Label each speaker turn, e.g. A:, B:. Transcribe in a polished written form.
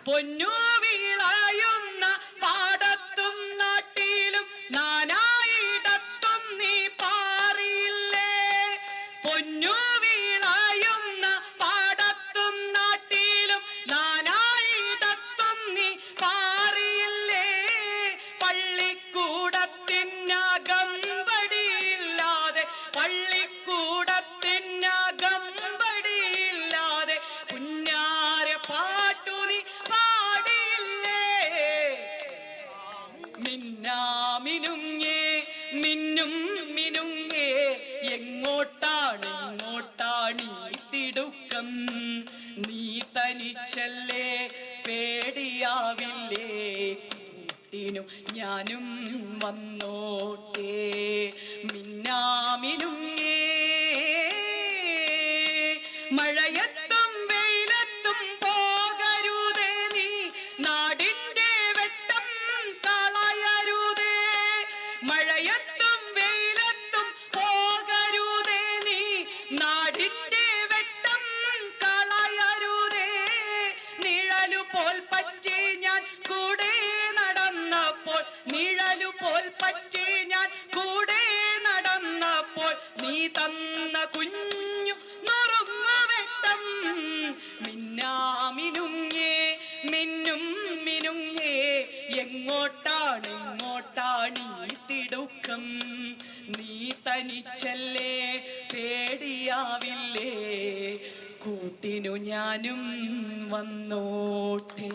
A: പൊന്നു വീളായുന്ന പാടത്തും നാട്ടിലും നാനായിടത്തും നീ പാറിയില്ലേ. പൊന്നു വീളായുന്ന പാടത്തും നാട്ടിലും നാനായിടത്തും നീ പാറിയില്ലേ. പള്ളിക്കൂടത്തിനകമ്പടിയില്ലാതെ പള്ളിക്കൂടത്തിനകമ്പടിയില്ലാതെ കുഞ്ഞാര പാട്ടു നീ പാടിയില്ലേ. മിന്നാമിനുങ്ങേ മിന്നും മിനുങ്ങേ എങ്ങോട്ടാണ് തിടുക്കം. നീ തനിച്ചല്ലേ പേടിയാവില്ലേ. കൂട്ടിനു ഞാനും വന്നോട്ടേ. മിന്നാമിനുങ്ങേ മഴയത്തും വെയിലത്തും പോകരുതേ നീ. നാടിന്റെ വെട്ടം കളയരുതേ. മഴയത്തും വെയിലത്തും പോകരുതേ നീ. നാടിന്റെ വെട്ടം കളയരുതേ. നിഴലുപോൽ പറ്റി ഞാൻ കൂടെ നടന്നപ്പോൾ നിഴലുപോൽ പറ്റി ഞാൻ കൂടെ നടന്നപ്പോൾ നീ തന്ന കുഞ്ഞു നുറുങ്ങുവെട്ടം. മിന്നാമിനുങ്ങേ മിന്നും മിനുങ്ങേ എങ്ങോട്ടാണ് തിടുക്കം. നീ തനിച്ചല്ലേ പേടിയാവില്ലേ. കൂട്ടിനു ഞാനും വന്നോട്ടേ.